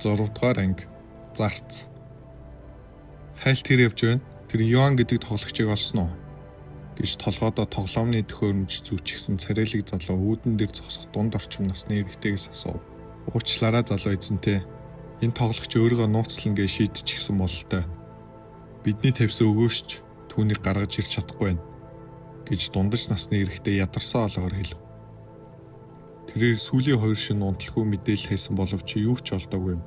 6 дугаар анги. Зарц. Хайлт тэр явж байна. Тэр Йоан гэдэг тоглогчийг олсон уу? Гэж толгойдоо тоглоомны төхөөрөмж зүүчихсэн царайлаг залуу үүдэн дээр зогсох дунд орчим насны эрэгтэйгээс асуув. Уучлаарай залуу эзэнтэй. Энэ тоглогч өөрийгөө нууцлана гэж шийдчихсэн бололтой. Бидний тавьсан өгөөшч түүнийг гаргаж ирч чадахгүй байна гэж дундаж насны эрэгтэй ядарсан олгоор хэлв. Тэрээр сүүлийн 2 шин унталгүй мэдээлэл хийсэн боловч юу ч олдоогүй юм.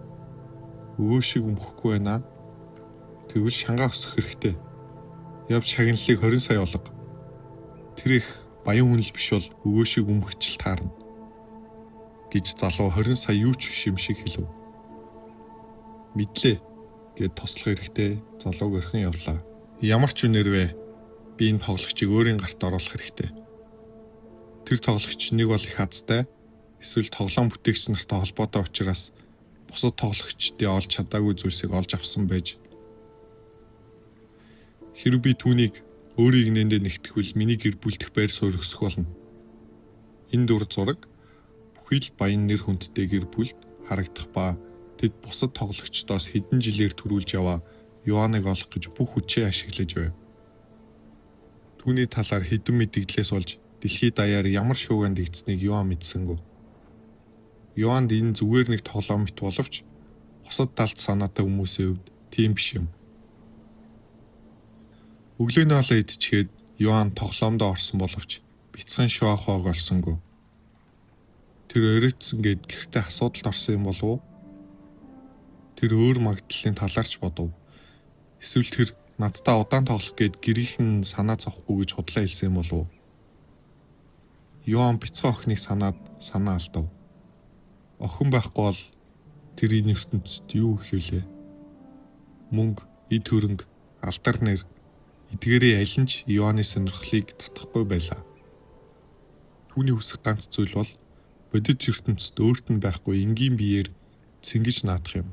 Өгөөшийг өмөхгүй байна. Тэгвэл шангаа өсөх хэрэгтэй. Явж шагналыг 20 сая олго. Тэр их баян хүн л биш бол өгөөшийг өмгчл таарна гэж залуу 20 сая юу ч биш юм шиг хэлв. Мэдлээ гэд тослох хэрэгтэй залууг орхин явлаа. Ямар ч үнээр вэ? Би энэ тоглогчийг өөрийн гарт оруулах хэрэгтэй. Тэр тоглогч нэг бол их азтай, эсвэл тоглоом бүтээгч нартай холбоотой учраас бусад тоглогчдын олж чадаагүй зүйлсийг олж авсан байж. Хэрэв би түүнийг өөрийн нээндээ нэгтгэвэл миний гэр бүлдэх байр суурь өсөх болно. Энэ дүр зураг бүхий л баян нэр хүндтэй гэр бүлд харагдах ба тэд бусад тоглогчдоос хэдэн жилээр төрүүлж яваа Йоаныг олох гэж бүх хүчээ ашиглаж байв. Түүний талаар хэдэн мэдээлэлээс болж дэлхийд даяар ямар шуугианд игдсэнийг Йоан мэдсэнгүү. Йоанд энэ зүгээр нэг тоглоом мэт боловч бусад талд санаатай хүмүүсийн хувьд тийм биш юм. Өглөөний хоолоо идчихээд Йоан тоглоомдоо орсон боловч бяцхан шоахоог олсонгүй. Тэр өрөөцсөн гээд гэртээ асуудалд орсон юм болов уу? Тэр өөр магдлалын талаарч бодов. Эсвэл тэр надтай удаан тоглох гээд гэрийнхэн санаа зовхгүй гэж худлаа хэлсэн юм болов уу? Йоан бяцхан охиныг санаа алдав. Охин байхгүй бол тэр энэ ертөнцид юу их вүлээ? Мөнгө, эд хөрөнгө, алдар нэр эдгээрийн аль нь ч Йоаны сонирхлыг татахгүй байлаа. Түүний хүсэх ганц зүйл бол бодит ертөнцид өөрт нь байхгүй энгийн биеэр цэнгэж наадах юм.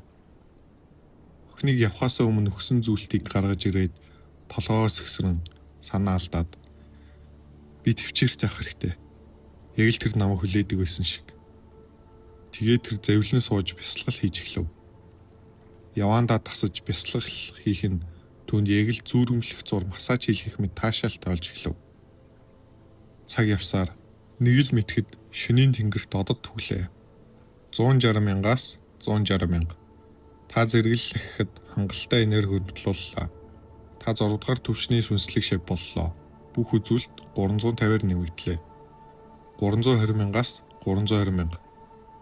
Охиныг явхаасаа өмнө өгсөн зүйлтийг гаргаж ирээд толгоос ихсрэн санаа алдаад би төвчээртэй авах хэрэгтэй. Яг л тэр намайг хүлээдэг байсан шиг. Тэгээд тэр завилан сууж бясалгал хийж эхлэв. Явандаа тасаж бясалгал хийх нь түүнд яг л зүүрэмлэх зур массаж хийх мэт таашаалтай болж эхлэв. Цаг явсаар нэг л мэтгэд шөнийн тэнгэрт одод түглээ. 160 мянгаас 160 мянга. Та зэрэглэхэд хангалттай энерги хөдлөллөө. Та 6 дугаар түвшний сүнслэг шав боллоо. Бүх үзүүлэлт 350-аар нэмэгдлээ. 320 мянгаас 320 мянга.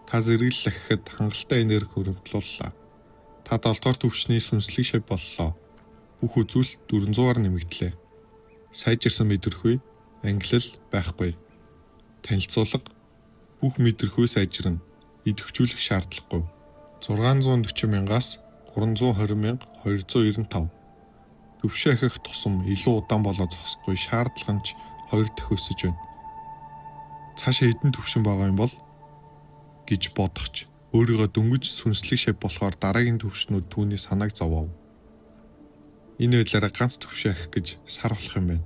Та зэрэглэхэд хангалттай энерги хөдлөллөө. Та 7 дугаар түвшний сүнслэг шав боллоо. Бүх үзүүлэлт 400-аар нэмэгдлээ. Сайжирсан мэдрэхүй, ангилал байхгүй. Танилцуулга бүх мэдрэхүй сайжирна. Идэвхжүүлэх шаардлагагүй. 640 мянгаас 320 мянга 295. Төвшөө ахих тусам илүү удаан болоо зогсохгүй шаардлага нь ч 2 дахь өсөж байна. Цаашаа хэдэн төвшин байгаа юм бол гэж бодохч өөрийгөө дөнгөж сүнслэг шав болохоор дараагийн төвшнүүд түүний санааг зовов. Энэ байдлаараа ганц төвшөө ахих гэж сар болох юм байна.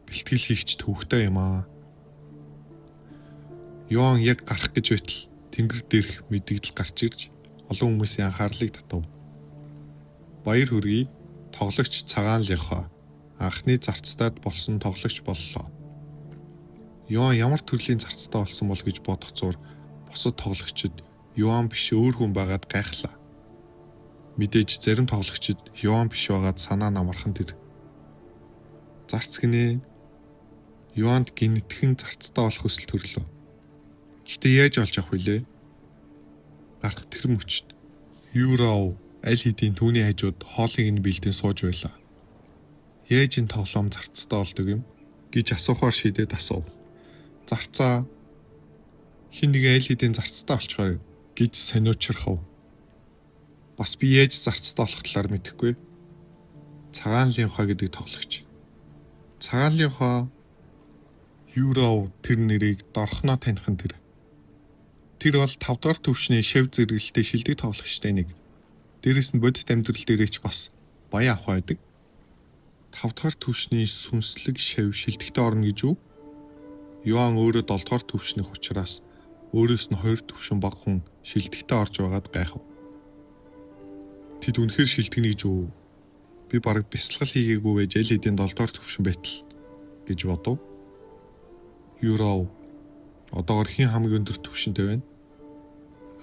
Бэлтгэл хийхч төвхтэй юм аа. Йоан яг гарах гэж байтал тэнгэр дээрх мэдээлэл гарч ирж олон хүмүүсийн анхаарлыг татав. Баяр хүргэе. Тоглогч Цагаан Лихо анхны зарцтайд болсон тоглогч боллоо. Йоан ямар төрлийн зарцтай болсон бол гэж бодох зур бусад тоглогчид Йоан биш өөр хүн байгаад гайхлаа. Мэдээж зарим тоглогчид Йоан биш байгаад санаа намархан тэр. Зарц гинэ. Йоанд гинэтхэн зарцтай болох хүсэл төрлөө. Гэхдээ яаж олж авах вүлээ? Гарах тэр мөчд Юрау аль хэдийн түүний хажууд хоолыг нь бэлдэн сууж байлаа. Яаж энэ тоглоом зарцтай болдог юм гэж асуухаар шийдээд асуув. Зарцаа хин нэг аль хэдийн зарцтай болчихоо гэж сониучрахав. Бас би яаж зарцтай болох талаар мэдэхгүй. Цагаан Лихо гэдэг тоглогч. Цагаан Лихо Юрау тэр нэрийг дорхноо танихан тэр. Тэр бол 5 дугаар төвшний шав зэрэгэлтэй шилдэг тоглогчтой нэг. Дээрээс нь бодит амьдрал дээрээч бас баян авах байдаг. 5 дугаар төвшний сүнслэг шав шилдэгтэй орно гэж үү? Йоан өөрөө 7 дугаар төвшних учраас өөрөөс нь 2 төвшин бага хүн шилдэгтэй орж байгаад гайхав. Тэд үнэхээр шилтгэнэ гэж үү? Би бараг бясалгал хийгээгүй байж аль хэдийн 7 дугаар төвшин байтал гэж бодов. Юурав одоогор хэн хамгийн өндөр төвшинтэй байна?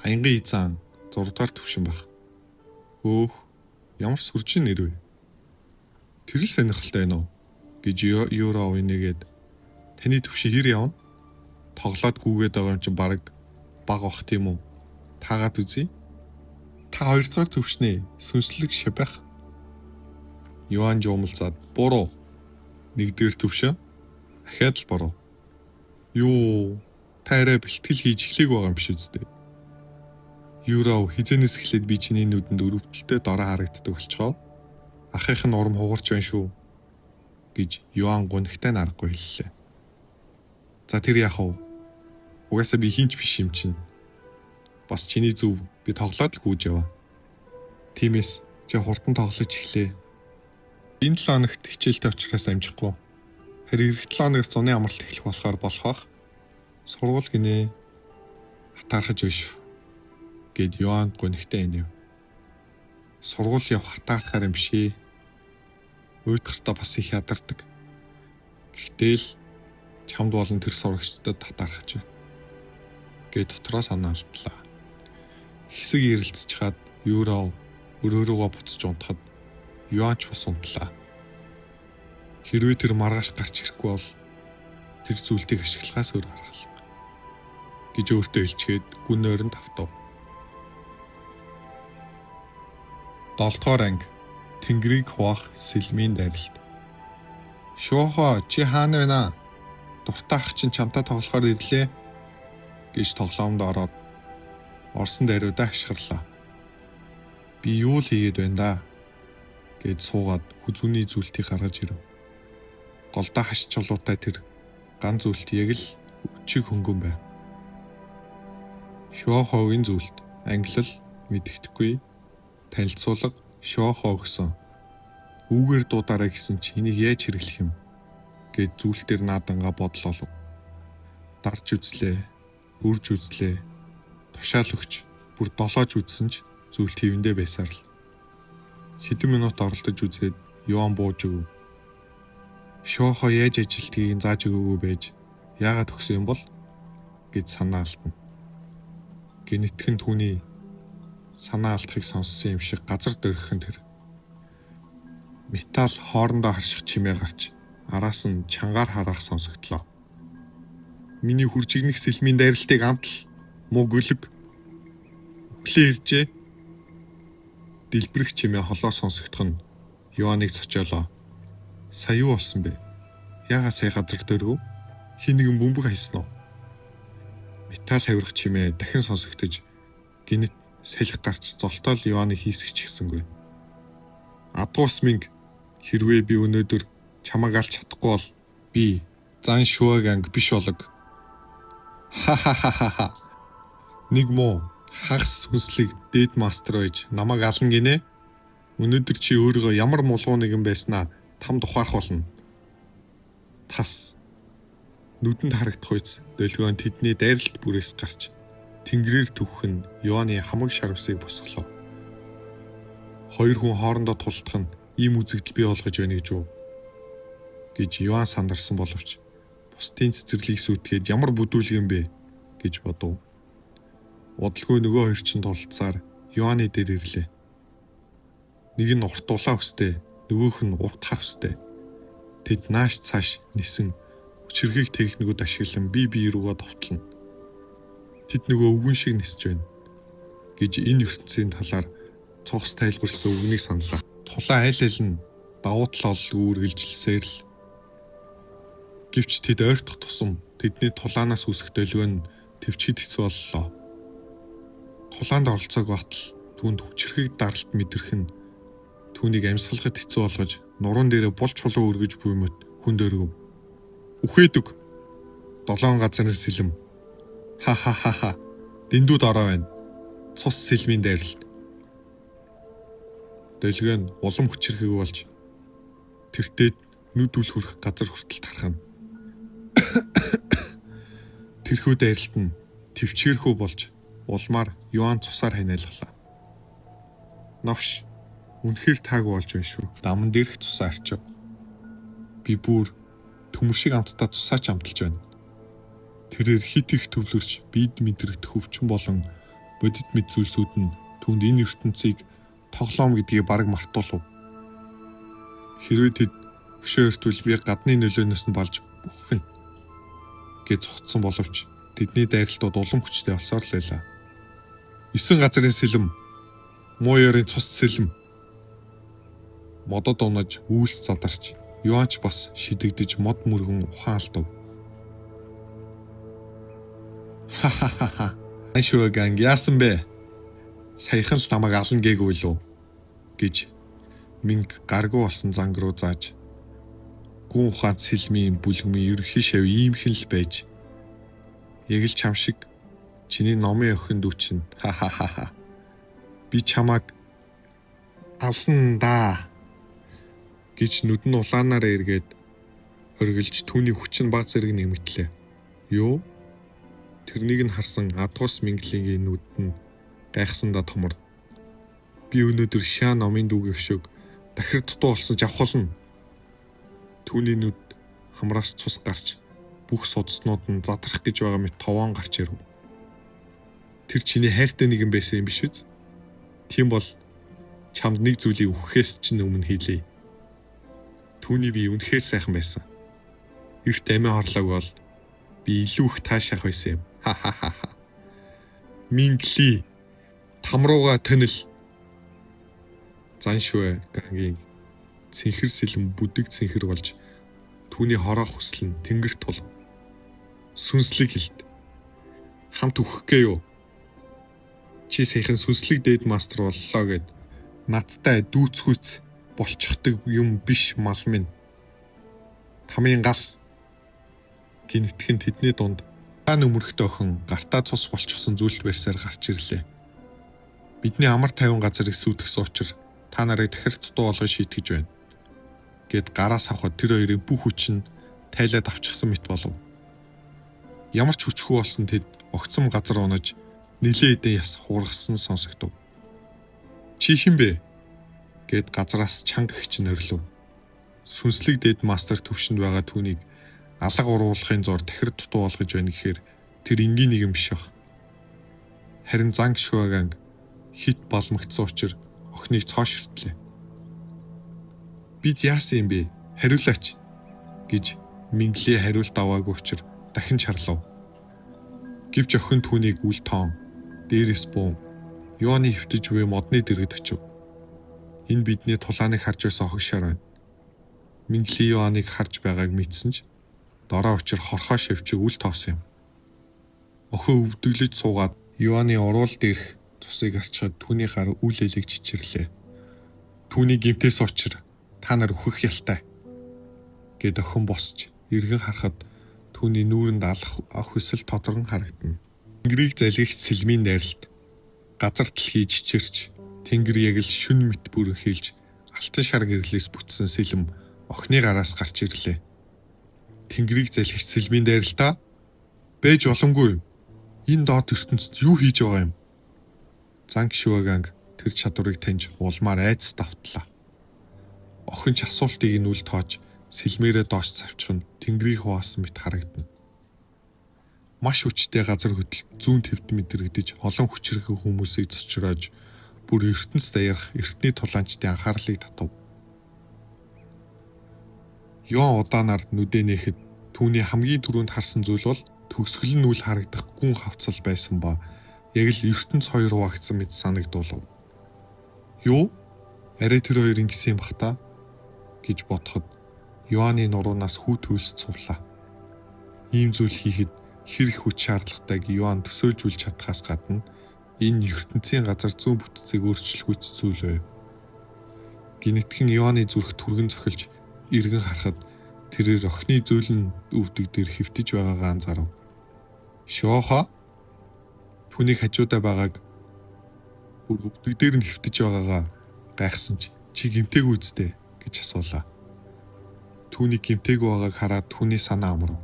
Аянгын эзэн 6 дугаар төвшин байх. Өөх, ямар сүржин нэр вэ? Тэр л сонирхолтой байна уу? Гэж Юурав инээгээд таны төвшин хэр явна? Тоглоод гүгээд байгаа юм чинь бараг баг бах тийм үү? Таагаад үзье. Та 2 дугаар төвшний сүнслэг шибэх. Юан жомлцаад буруу. 1 дээр төвшин. Ахаад л буруу. Юу, та арай бэлтгэл хийж эхлэх байгаа юм биш үстэй. Юурав хизэнээс эхлээд би чиний нүдэнд өрөвдөлтөд дорой харагддаг болчихоо. Ахих нь урам хугарч байна шүү. Гэж Юан гунигтай нарахгүй хэллээ. За тэр яах вэ? Угаасаа би хинч биш юм чинь. Бас чиний зөв би тоглоод л гүйж яваа. Тиймээс чи хурдан тоглож эхлэе. Энэ 7 хоногт хичээлтэй учраас амжихгүй. Харин эх 7 хоногт зуны амралт эхлэх болохоор болох бах. Сургууль гинэ. Хатаархаж биш. Гэд Юан гонхтой инэв. Сургууль явах хатаархаар юм шээ. Уйтгартаа бас их ядардаг. Гэхдээ л чамд болон тэр сурагчдад хатаархаж байна. Гэд дотроо санаалтлаа. Хэсэг ирэлцэж хаад Юурав өрөөрөөгөө буцаж унтахад Юанч бас унтлаа. Хэрвээ тэр маргааш гарч ирэхгүй бол тэр зүйлтийг ашиглахаас өөр аргалах гэж өөртөө хэлчихэд гүн ойронд автав. 7 дугаар анги Тэнгэрийг хуваах сэлмийн дайралт. Шуухо чи хаана байна? Дуртай ах чинь чамтай тоглохоор ирлээ гэж тоглоомд ороод орсон дайруудаа ашиглалаа. Би юу л хийгээд байна да гэж суугаад хүзүүний зүйлтийг гаргаж ирэв. Голдоо хаш чулуутай тэр ган зүйлт яг л өчиг хөнгөн байв. Шуухогийн зүйлт англил мэддэхгүй танилцуулга Шуухо гэсэн. Үүгээр дуудаарай гэсэн чи энийг яаж хэрэглэх юм гэд зүйлтээр наадангаа бодлоо. Дарж үзлээ, бүрж үзлээ. Тушаал өгч бүр долоож үзсэн ч зүйл твэндээ байсаар л. Хэдэн минут оролдож үзээд Юан бууж өгөв. Шуухо яаж ажилтгийг зааж өгөөгүй байж яагаад өгсөн юм бол гэж санаа алдна. Гэнэтхэн түүний санаа алдахыг сонссон юм шиг газар дөргөхөн тэр металл хоорондоо харших чимээ гарч араас нь чангаар харах сонсогдлоо. Миний хүржигнэх сэлмийн дайралтыг амтл муу гөлөг өглөө иржээ. Дэлбэрэх чимээ холоо сонсогдох нь Юаныг цочоолоо. Сая юу болсон бэ? Яагаад сая газар дөрөв? Хин нэгэн бөмбөг хайсан уу? Металл хавирах чимээ дахин сонсогдож гинэт салхи гарч золтоол Юаныг хийсгэж гисэнгүй. Адуус минь хэрвээ би өнөөдөр чамайг алж чадахгүй бол би зан шуаг анги биш болог. Ха. Нэг муу хагас сүнслэг дээд мастер байж намайг ална гинэ. Өнөөдөр чи өөрийгөө ямар мулгуу нэгэн байснаа там тухаарах болно. Тас нүдэнд харагдах үйс дэлгөөн тэдний дайралт бүрээс гарч тэнгэрээр төвх нь Юаны хамаг шар усыг босголоо. Хоёр хүн хоорондоо тулдах нь ийм үзэгдэл бий болгож байна гэж үү? Гэж Юан сандарсан боловч бусдын цэцэрлийг сүйтгээд ямар бүдүүлгэн бэ гэж бодов. Удалгүй нөгөө хоёр чинь тулцаар Юаны дээр ирлээ. Нэг нь урт улаан үстэй, нөгөөх нь урт хар үстэй. Тэд нааш цааш нисэн хүчирхэг техникүүд ашиглан бие рүүгээ товтлно. Тэд нөгөө өвгөн шиг нисэж байна гэж энэ ертөнцийн талаар цогц тайлбарласан үгнийг саналаа. Тулаа айл нь давуу тал үргэлжилсээр л. Гэвч тэд ойртох тусам тэдний тулаанаас үүсэх долгион төвчид хэцүү боллоо. Тулаанд оролцоог батал түүнд хүчирхэг даралт мэдрэх нь түүнийг амьсгалахад хэцүү болгож нуруунд дээрээ бол чулуу өргөж буймат хүнд өргөв. Үхээдэг 7 газарын сэлэм. Ха. Дэндүүд ороо байна. Цус сэлмийн дайралт. Дэлгөө нь улам хүчирхэг болж тэртээд нүд үл хүрэх газар хүртэл тархана. Тэрхүү дайралт нь төвчээрхүү болж улмаар Юан цусаар ханиалглаа. Новш Үнэхээр таагүй болж байна шүү. Даман дээрх цусаа арчив. Би бүр төмөр шиг амттай цусаач амталж байна. Тэрээр хит их төвлөрч бид мэдрэгдэх өвчин болон бодит мэд зүйлсүүд нь түүнд энэ ертөнцийг тоглоом гэдгийг бараг мартуулав. Хэрвээ тэд хөшөө өртвөл би гадны нөлөөнөөс нь болж бүхэх нь гэж зогтсон боловч тэдний дайралтууд улам хүчтэй болсоор л байлаа. 9 газрын сэлэм, муу ёрын цус сэлэм, модод унаж үйлс задарч, юанч бас шидэгдэж мод мөргөн ухаан алдав. Хахахаха. Аншууганг яасан бэ? Саяхан л намайг ална гээгүй лөө гэж Минг гаргуу болсон занг руу зааж гүн ухаан сэлмийн бүлгмийн ерөнхий шав иймхэн л байж яг л чам шиг чиний номын охин дүү чинь хахахаха би чамайг ална да гэж нүдэн улаанаараа эргээд оргилж түүний хүчин баг зэрэг нэмэгдлээ. Юу? Тэрнийг нь харсан Адгус Минглигийн нүд нь гайхсандаа томор. Би өнөөдөр шаа номын дүүгийн өшөөг дахир дутуу болсон ч авахулна. Түүний нүд хамраас цус гарч бүх судснууд нь задрах гэж байгаа мэт товоон гарч ирэв. Тэр чиний хайртай нэгэн байсан юм биш үү? Тийм бол чамд нэг зүйлийг өгөхөөс чинь өмнө хийлээ. Түүний би үнэхээр сайхан байсан. Эрт амиа хорлоог бол би илүү их таашаах байсан юм. Хахахаха. Мингли тамрууга тонил. Заншгүй гангийн цэнхэр сэлэм бүдэг цэнхэр болж түүний хороо хүсэл нь тэнгэрт тул. Сүнслэг хэлт. Хамт өгөхгүй юу? Чи саяхан сүнслэг дээд мастер боллоо гэд надтай дүүцгүйц болчихдаг юм биш мал минь. Тамийн гал гинтгэн тэдний дунд та нөмөрхтэй охин гартаа цус болчихсон зүйлт барьсаар гарч ирлээ. Бидний амар тайван газар эсвүүдэх суучир та нарыг дахир дутуу болгож шийтгэж байна. Гэт гараас авахд тэр хоёрын бүх хүч нь тайлаад авчихсан мэт болов. Ямар ч хүчгүй болсон тэд огцом газар унаж нилээ эдэн яс хуургасан сонсогдов. Чи хэн бэ? Гэт газраас чанга хич нөрлөв. Сүнслэг дээд мастер төвшөнд байгаа түүнийг алга уруулахын зор дахир дутуу болгож байна гэхээр тэр энгийн нэгэн биш ах. Харин Занг Шуаганг хит балмагцсан учраас охиныг цооширтлээ. Бид яасан юм бэ? Хариулаач гэж Мингли хариулт аваагүй учраас дахин чарлав. Гэвч охин түүнийг үл тоон дээрээс буу юуны хөвтөж буй модны дэргэд очив. Энэ бидний тулааныг харж байсан хогшоор байна. Мингли юаныг харж байгааг мэдсэн ч дорой учир хорхоо шивчиг үл тоосон юм. Охин өвдөглөж суугаад юаны уруул дээрх цусыг арчхад түүний гар үл элэг чичирлээ. Түүний гимтээс учир та нар өөхөх ялтай гэд охин босч эргэн харахад түүний нүүрэнд алах хүсэл тодорн харагдана. Тэнгэрийг залгийгч сэлмийн дайралт газар дэлхий чичирч тэнгэр яг л шүн мэт бүрэнхийлж алтан шар гэрлээс бүтсэн сэлэм охины гараас гарч ирлээ. Тэнгэрийг залгийгч сэлмийн дайралтаа бэж боломгүй. Энэ доод ертөнцид юу хийж байгаа юм? Занг Шуаганг тэр чадварыг таньж улмаар айц давтлаа. Охин ч асуултыг нь үл тоож сэлмээрээ доош цавчих нь тэнгэрийг хуваасан мэт харагдана. Маш хүчтэй газар хөдлөлт зүүн төвд мэдрэгдэж олон хүчрэх хүмүүсийг цочроож бүр ертөнц даярах эртний тулаанчдын анхаарлыг татав. Юан удаанаар нүдэ нээхэд түүний хамгийн түрүүнд харсан зүйл бол төгсгөл нь үл харагдах гүн хавцал байсан ба яг л ертөнц хоёр хуваагдсан мэт санагдуулав. Юу? Арай тэр хоёр ингэсэн юм бах та гэж бодоход Юаны нуруунаас хүүт хөлс цувлаа. Ийм зүйл хийхэд хэр их хүч шаардлагатайг Юан төсөөлжүүлж чадхаас гадна энэ ертөнцийн газар зүүн бүтцийг өөрчлөхүйц зүйл байв. Гинэтхэн Юаны зүрх түргэн цохилж эргэн харахад тэрээр охины зөөлөн өвдөг дээр хэвтэж байгаагаа анзаарав. Шоохо түүнийг хажуудаа байгааг бүр өвдөг дээр нь хэвтэж байгаагаа гайхсан чи гимтэйг үздэй гэж асуулаа. Түүний гимтэйг байгааг хараад түүний санаа амрав.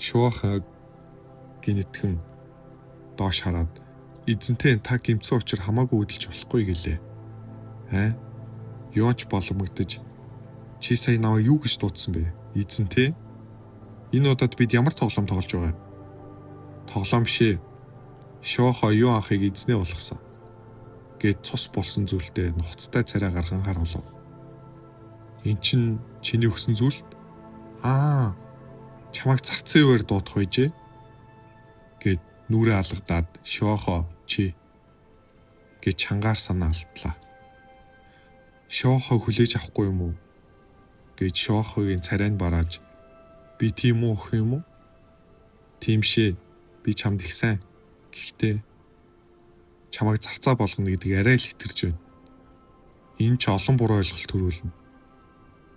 Шоохо гинэтхэн доош хараад эзэнтэй та гимцсэн учраас хамаагүй үдэлж болохгүй гэлээ. Юанч боломгдож чи сая намайг юу гэж дуудсан бэ? Эзэн те? Энэ удаад бид ямар тоглоом тоглож байгаа юм? Тоглоом бишээ. Шохо юу анхыг эзнээ болгосон. Гэт цус болсон зүйлдээ нухацтай царай гарган харуулв. Эн чин чиний өгсөн зүйлд чамайг зарцсан үеэр дуудах байжээ. Гэт нүрээ алгадаад Шохо чи гэж чангаар санаа алдлаа. Шохо хүлээж авахгүй юм уу? Гэж Шохогийн царайнд барааж би тийм үү өх юм уу? Тиймшээ би чамд их сайн. Гэхдээ чамайг зарцаа болгоно гэдэг арай л хэтэрж байна. Энэ ч олон буруу ойлголт төрүүлнэ.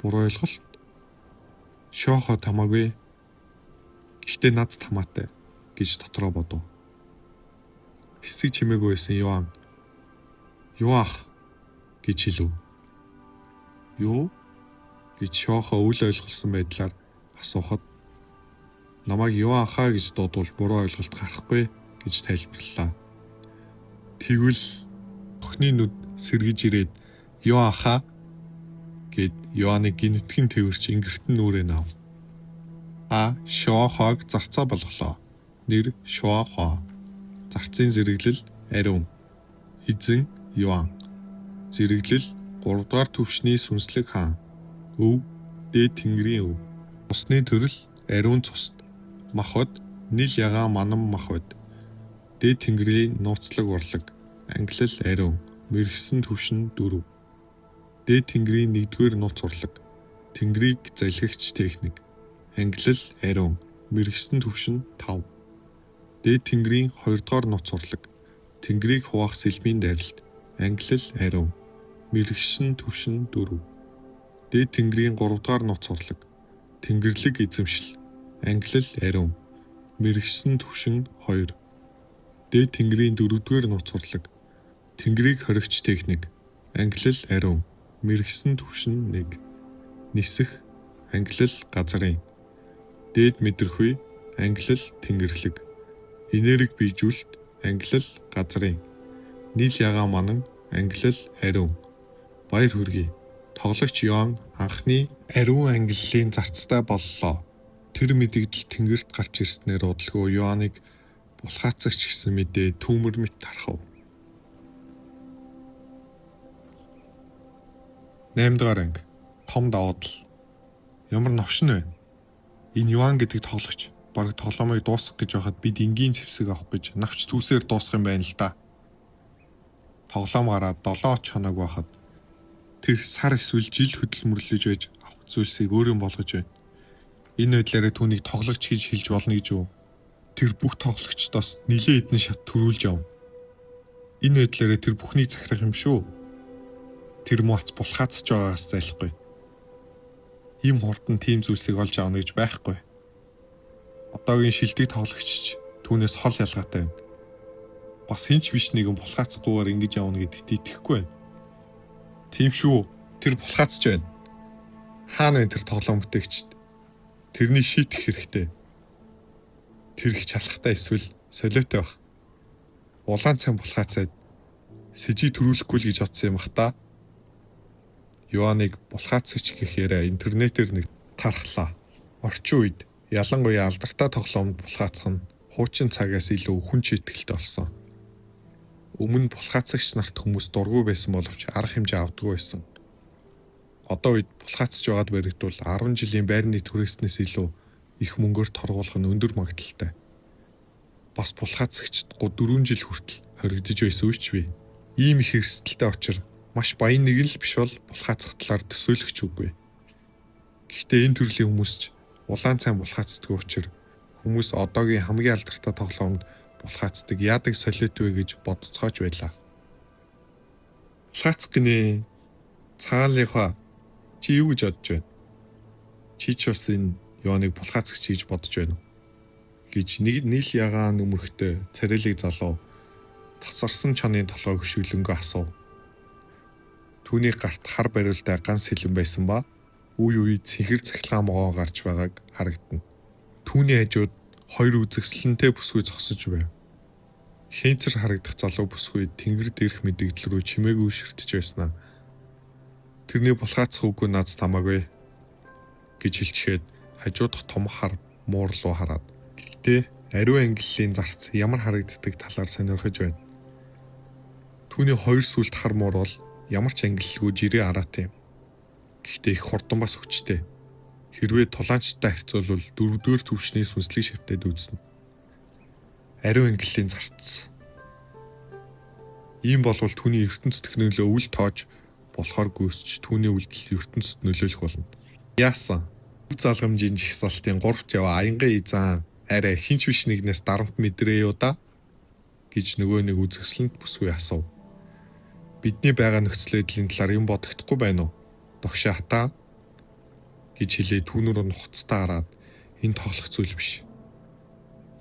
Буруу ойлголт? Шохо тамаагүй. Гэхдээ над тамаатай гэж дотроо бодов. Хэсэг чимээгүй байсан Юан. Юу ах гэж хэлв. Юу? Гэж Шохо үл ойлголсон байдлаар асуухад намайг юу ахаа гэж дуудвал буруу ойлголт гарахгүй гэж тайлбарллаа. Тэгвэл охины нүд сэргэж ирээд юу ахаа гэд Юаныг гинэтхэн тэрвэрч ингэртэн нүрээ нав. Шохог зарцаа болголоо. Нэр Шохо. Зарцын зэрэглэл ариун. Эзэн Юан. Зэрэглэл 3 дугаар төвшний сүнслэг хаан. Өв дээд тэнгэрийн өв. Усны төрөл ариун цусд. Махбод нил ягаан манан махбод. Дээд тэнгэрийн нууцлаг урлаг. Англил ариун. Мэргэсэн түвшин 4. Дээд тэнгэрийн 1-р нууц урлаг. Тэнгэрийг залхигч техник. Англил ариун. Мэргэсэн түвшин 5. Дээд тэнгэрийн 2-р нууц урлаг. Тэнгэрийг хуваах сэлмийн дайралт. Англил ариун. Мэргэсэн түвшин 4. Дээд тэнгэрийн 3-р нууц урлаг. Тэнгэрлэг эзэмшил. Англил ариун. Мэргэсэн түвшин 2. Дээд тэнгэрийн 4-р нууц урлаг. Тэнгэрийг хоригч техник. Англил ариун. Мэргэсэн түвшин 1. Нисэх. Англил газрын. Дээд мэдрэхүй. Англил тэнгэрлэг. Энерги биежүүлэлт. Англил газрын. Нил ягаан манан. Англил ариун. Баяр хүргэе. Тоглогч Юан анхны ариун англилийн зарцтай боллоо. Тэр мэдэгдэл тэнгэрт гарч ирснээр удалгүй Юаныг булхаацагч гэсэн мэдээ түүмэр мэт тархав. 8 дугаар анги. Том давуу тал. Ямар новшин вэ? Энэ Юан гэдэг тоглогч бараг тоглоомыг дуусгах гэж байхад бид энгийн зэвсэг авах гэж навч түүсээр дуусгах юм байна л да. Тоглоом гараад 7 хоног байхад тэр сар эсвэл жил хөдөлмөрлөж байж авах зүйлсийг өөрөө болгож байна. Энэ байдлаараа түүнийг тоглогч гэж хэлж болно гэж үү? Тэр бүх тоглогчдоос нэлээд хэдэн шат төрүүлж явна. Энэ байдлаараа тэр бүхнийг захирах юм шүү. Тэр мууц булхаацж байгаагаас зайлахгүй. Ийм хурдан тийм зүйлсийг олж авна гэж байхгүй. Одоогийн шилдэг тоглогч түүнээс хол ялгаатай байна. Бас хинч биш нэгэн булхаацахгүйгээр ингэж явна гэдэгт итгэхгүй байна. Тийм шүү. Тэр булхаацж байна. Хаана вэ тэр тоглоом бүтээгчд? Тэрнийг шийдэх хэрэгтэй. Тэр их чалахтай эсвэл солиотой байх. Улаан цай булхаацаад сэжиг төрүүлэхгүй л гэж бодсон юм бах та. Юаныг булхаацагч гэх яриа интернетээр нэг тархлаа. Орчин үед ялангуяа алдартай тоглоомд булхаацах нь хуучин цагаас илүү хүн читгэлтэй болсон. Өмнө булхаацагч нарт хүмүүс дургүй байсан боловч арга хэмжээ авдаггүй байсан. Одоо үед булхаацж байгаад баригдвал 10 жилийн байрны түрээснээс илүү их мөнгөөр торгуулах нь өндөр магадaltaй. Бас булхаацагчд 4 жил хүртэл хоригдож байсан үуч бий. Ийм их эрсдэлтэй учир маш баян нэг л биш бол булхаацах талаар төсөөлөгч үгүй. Гэхдээ энэ төрлийн хүмүүс ч улаан цай булхаацдаг учраас хүмүүс одоогийн хамгийн алдартай тоглоомд булхаацдаг яадаг солиот вэ гэж бодцоож байлаа. Булхаацах гинэ. Цаалынхаа чи юу гэж бодож байна? Чи ч бас энэ Юаныг булхаацагч гэж бодож байна уу? Гэж нийл ягаан өмөрхтэй царайлаг залуу тасарсан чоны толгой хөшөглөнгөө асуув. Түүний гарт хар бариултай ганц сэлэн байсан ба үе үе цэнхэр цахилгаан могоо гарч байгааг харагдана. Түүний хажууд 2 үзэгсэлэнтэй бүсгүй зогсож байв. Хэнцэр харагдах залуу бүсгүй тэнгэр дээрх мэдэгдэл рүү чимээгүй ширтэж байснаа Тэрний булгаацах үгүй наад тамаагүй гэж хэлчихэд хажуу дахь том хар муур руу хараад гэхдээ ариун ангиллын зарц ямар харагддаг талаар сонирхож байна. Түүний хоёр сүлд хар муур бол ямар ч ангиллгүй жирийн араатай юм. Гэхдээ их хурдан бас хүчтэй. Хэрвээ тулаанчтай харьцуулбал дөрөвдүгээр түвшний сүнслэг шавтад үүснэ. Ариун ангиллын зарц. Ийм болвол түүний ертөнц технологи өвөл тоож болохоор гүйсч түүний үйлдэл ертөнцид нөлөөлөх болно. Яасан? Өв залгамжийн жигсаалтын 3 жава аянган эзэн арай хинч биш нэгнээс дарамт мэдрээ юу да? Гэж нөгөө нэг үзэсгэлэнт бүсгүй асуув. Бидний байгаа нөхцөл байдлын талаар юм бодогдохгүй байна уу? Догшоо хатаа гэж хэлээ түүнөр нухацтай хараад энэ тоглох зүйл биш.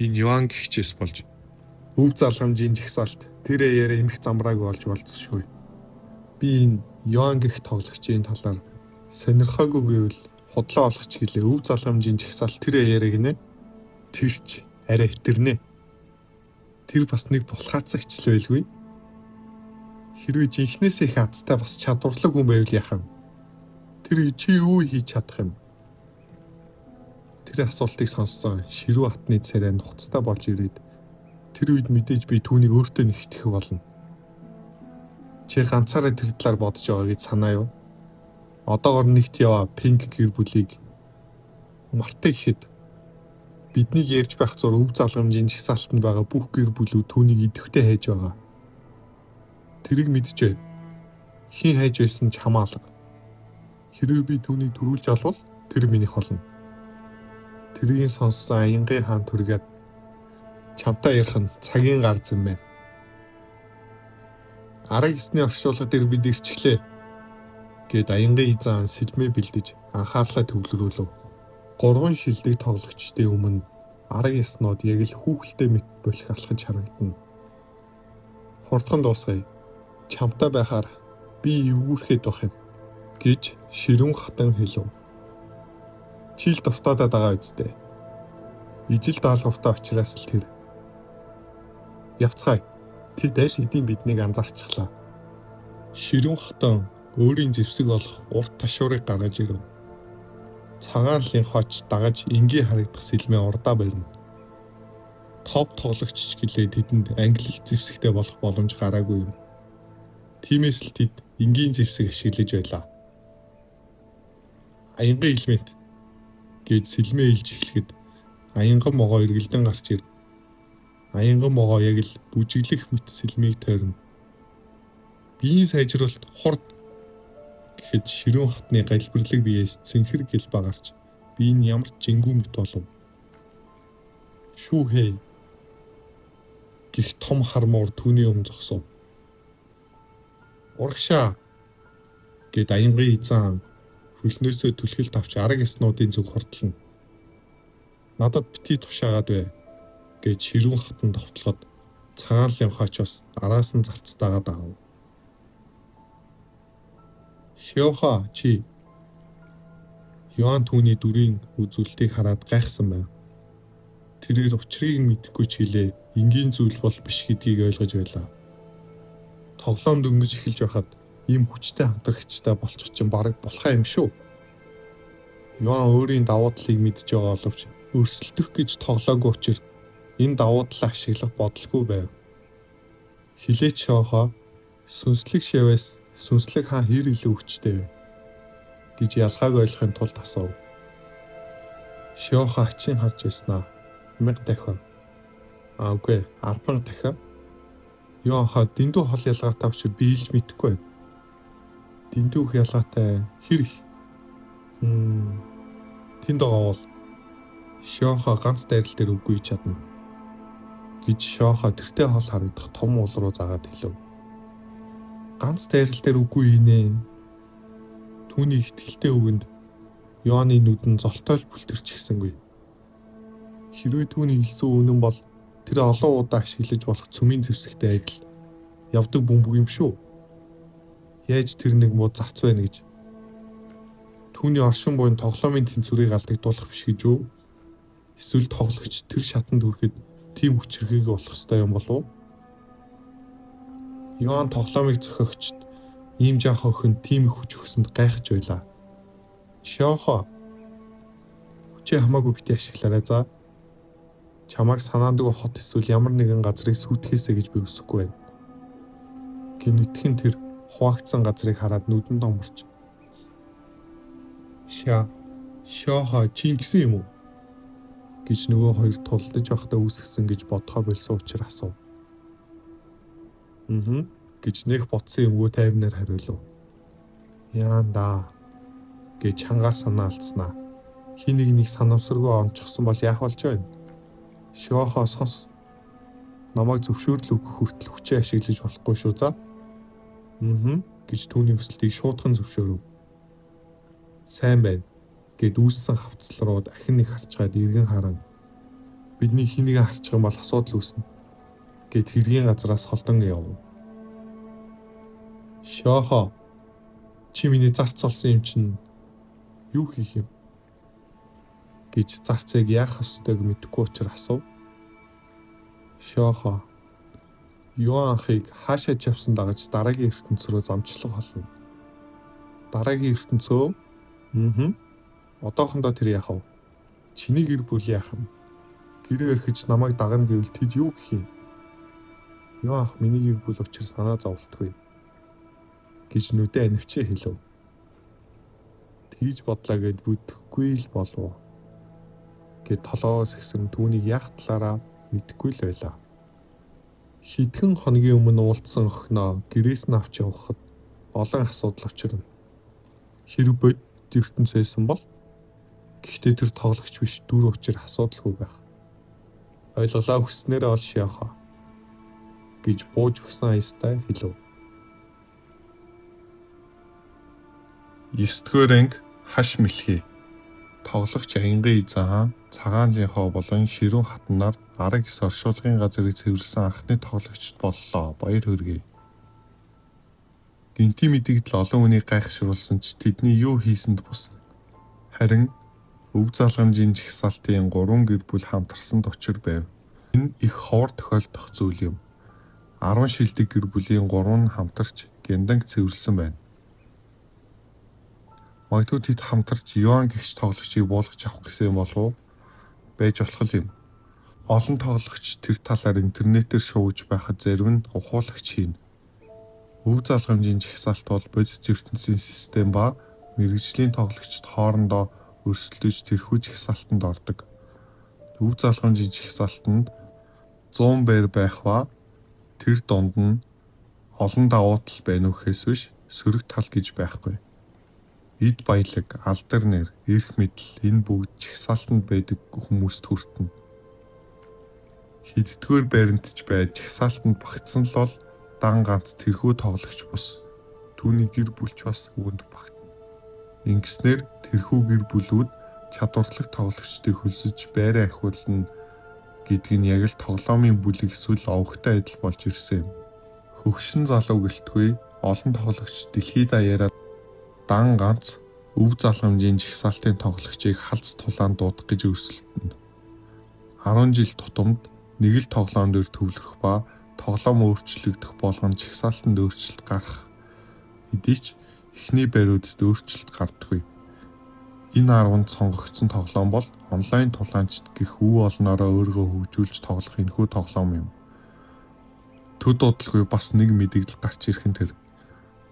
Энэ Юан гихчээс болж өв залгамжийн жигсаалт тэр яараа эмх замбрааг болж болцсохгүй. Би энэ Юан гих тоглогчийн талаар сонирхоогүй гэвэл худлаа олох ч гэлээ өв залгамжийн жигсаалт тэр яараа гинэ. Тэрч арай хитэрнэ. Тэр бас нэг булхаацагч л байлгүй. Хэрвээ жинхнээсээ их азтай бас чадварлаг хүн байвал яах юм? Тэр чи юу хийж чадах юм? Тэр асуултыг сонссон Ширүү хатны царай нухацтай болж ирээд тэр үед мэдээж би түүнийг өөртөө нэгтгэх болно. Чи ганцаараа тэр талаар бодож байгаа гэж санаа юу? Одоогор нэгт яваа Пинк гэр бүлийг мартаа гэхэд биднийг ярьж байх зур өв залгамжийн жигсаалтанд байгаа бүх гэр бүлүүд түүнийг идэвхтэй хайж байгаа. Тэрийг мэдчихэв. Хин хайж байсан ч хамаалга. Хэрвээ би түүнийг төрүүлж олвол тэр минийх болно. Тэрийг сонссон аянгын хаан түргээд чамтай ярих нь цагийн гар зам байна. Арга гэсний оршуулга дээр бид ирчихлээ. Гэт аянгын эзэн сэлмээ бэлдэж анхаарлаа төвлөрүүлв. 3 шилдэг тоглогчдын өмнө арга яснууд яг л хүүхэлтэй мэт болох алхаж харагдана. Хурдхан дуусгая. Чамтай байхаар би эвгүүрхэд байх юм гэж Ширүүн хатан хэлв. Чил дуртадаад байгаа үсттэй. Ижил даалгавартай учраас л тэр. Явцгаая. Тэд аль хэдийн биднийг анзаарчихлаа. Ширүүн хатан өөрийн зэвсэг болох урт ташуурыг гаргаж ирэв. Цагаанлын хоч дагаж энгийн харагдах сэлмээ урдаа барина. Топ тоглогч гэлээ тэдэнд англи зэвсэгтэй болох боломж гараагүй юм. Тиймээс л тэд энгийн зэвсэг ашиглаж байлаа. Аянган элемент гэж сэлмээ илж эхлэхэд аянган могоо эргэлдэн гарч ир. Аянган могоо яг л бүжиглэх мэт сэлмийг тойрно. Биеийн сайжруулалт хурд гэхэд Ширүүн хатны галбирлаг биеэс цэнхэр гэл багарч би энэ ямар ч жингүү мэт болов. Шүүхэй гих том хармуур түүний өмнө зогсов. Урагшаа гэд аянган эзэн хөлнөөсөө түлхэлт авч арга яснуудын зүг хордлоно. Надад бити тушаагаад бай гэж Ширүүн хатан довтлоход цагаанлын хоч бас араас нь зарцтайгаад аав. Шиоха чи Юан түүний дүрийн үзүүлэлтийг хараад гайхсан байв. Тэрээр учрыг мэдэхгүй ч хэлээ энгийн зүйл бол биш гэдгийг ойлгож байлаа. Тоглоом дөнгөж эхэлж байхад ийм хүчтэй хамтрагчтай болчих чинь бараг болохаа юм шүү. Юан өөрийн давуу талыг мэдж байгаа боловч өрсөлдөх гэж тоглоогүй учраас энэ давуу талаа ашиглах бодолгүй байв. Хилээч Шиохо сүнслэг шавьяас сүнслэг хаан хэр илүү хүчтэй вэ гэж ялгааг ойлгохын тулд асуув. Шиохо хачин харж байснаа 1000 дахин. Үгүй 10,000 дахин. Юанха дэндүү хол ялгаатай учраас би хэлж мэдэхгүй. Дэндүүх ялгаатай хэр их? Тэнд байгаа бол Шиохо ганц дайрал дээр үгүй чадна гэж Шиохо тэртээ хол харагдах том уул руу заагаад хэлв. Ганц дайрал дээр үгүй хийнэ. Түүний ихтгэлтэй үгэнд Юаны нүдэн золтойл бүлтэрчихсэнгүй. Хэрвээ түүний хэлсэн үнэн бол тэр олон удаа ашиглаж болох цөмийн зэвсэгтэй адил явдаг бөмбөг юм шүү. Яаж тэр нэг муу зарц байна гэж. Түүний оршин буйн тоглоомын тэнцвэрийг алдагдуулах биш гэж үү? Эсвэл тоглогч тэр шатанд хүрэхэд тийм хүчрхэг болох ёстой юм болов уу? Юан тоглоомыг зохиогчд Ийм жаах охин тийм их хүч өгсөнд гайхаж байлаа. Шиохо. Хүчээ хамаагүй бити ашиглаарай за. Чамайг санаандгүй хот эсвэл ямар нэгэн газрыг сүтгэхээсэ гэж би хүсэхгүй байна. Гинэтхэн тэр хуваагдсан газрыг хараад нүдэн доморч. Шиохо чи ингэсэн юм уу? Гэж нөгөө хоёр тулдаж байхдаа үүсгэсэн гэж бодхоо болсон учраас асуув. Гэж нэх бодсон юмгүй тайвнаар хариулв. Яанда гэж чангаар санаа алдснаа. Хин нэг санамсаргүй онцгсон бол яах болж байна? Шиохо сонс. Намайг зөвшөөрөл өгөх хүртэл хүчээ ашиглаж болохгүй шүү за. Гэж түүний хүслийг шуудхан зөвшөөрөв. Сайн байна. Гэд үүссэн хавцал руу дахин нэг харцгаад эргэн харан. Бидний хэнийг харчих юм бол асуудал үүснэ. Гэд хэргийн газраас холдон явв. Шиохо. Чи миний зарцуулсан юм чинь юу хийх юм? Гэж зарцыг яах ёстойг мэдэхгүй учраас асуув. Шиохо. Юанхыг хаашаа явсан дагаж дараагийн ертөнц рүү замчлах болно. Дараагийн ертөнцөө? Одоохондоо тэр яах вэ? Чиний гэр бүл яах юм? Гэрээ өрхөж намайг дагна гэвэл тэд юу гэх юм? Юанх миний гэр бүл учраас санаа зовлтгүй. Гэж нүдэ анивчээ хэлв. Тэгж бодлоо гэд бүтэхгүй л болов. Гэт толоос ихсэн түүнийг яах талаараа мэдэхгүй л байлаа. Хэдхэн хоногийн өмнө уулзсан охиноо гэрээс нь авч явахад олон асуудал учирна. Хэрэг бод ертөнцөөсөн бол гэхдээ тэр тоглогч биш дүр учир асуудалгүй байх. Ойлголоо хүснээрээ ол Шиохо гэж бууж өгсөн аястай хэлв. 9-р анги хаш мэлхий. Тоглогч Аянгын эзэн хаан цагаанлынхоо болон ширүүн хатнаар арга ис оршуулгын газрыг цэвэрлсэн анхны тоглогчд боллоо. Баяр хүргэе. Гинти мэдэгдэл олон хүнийг гайхшруулсан ч тэдний юу хийсэнд бусна. Харин өв залгамжийн жигсаалтын 3 гэр бүл хамтарсанд учир байв. Энэ их ховор тохиолдох зүйл юм. 10 шилдэг гэр бүлийн 3 нь хамтарч гянданг цэвэрлсэн байна. Магадгүй тэд хамтарч Юан гэгч тоглогчийг буулгаж авах гэсэн юм болов уу? Байж болох юм. Олон тоглогч тэр талаар интернетээр шууж байхад зарим нь ухуулагч хийн. Өв залгамжийн жагсаалт бол бодит ертөнцийн систем ба мэрэгжлийн тоглогчд хоорондоо өрсөлдөж тэрхүү жагсаалтанд ордог. Өв залгамжийн жагсаалтанд 100 байр байх ба тэр донд нь олон давуу тал байна уу гэхээс биш сөрөг тал гэж байхгүй. Эд баялаг, алдар нэр, эрх мэдэл энэ бүгд жагсаалтанд байдаг хүмүүст хүртэнэ. Хэддгээр байранд ч байж жагсаалтанд багтсан л бол дан ганц тэрхүү тоглогч бус түүний гэр бүлч бас үүнд багтана. Ингэснээр тэрхүү гэр бүлүүд чадварлаг тоглогчдыг хөлсөж байраа ахиулна гэдг нь яг л тоглоомын бүлэг эсвэл овогтой адил болж ирсэн юм. Хөгшин залуу гэлтгүй олон тоглогч дэлхийд даяараа дан ганц өв залгамжийн жагсаалтын тоглогчийг халз тулаан дуудах гэж өрсөлдөнө. 10 жил тутамд нэг л тоглоом дээр төвлөрөх ба тоглоом өөрчлөгдөх болгон жагсаалтанд өөрчлөлт гарах. Хэдий ч эхний бариудад өөрчлөлт гардаггүй. Энэ 10-нд сонгогдсон тоглоом бол онлайн тулаанчд гэх үе олноороо өөрийгөө хөгжүүлж тоглох энэхүү тоглоом юм. Төд удалгүй бас нэг мэдээлэл гарч ирэх нь тэр.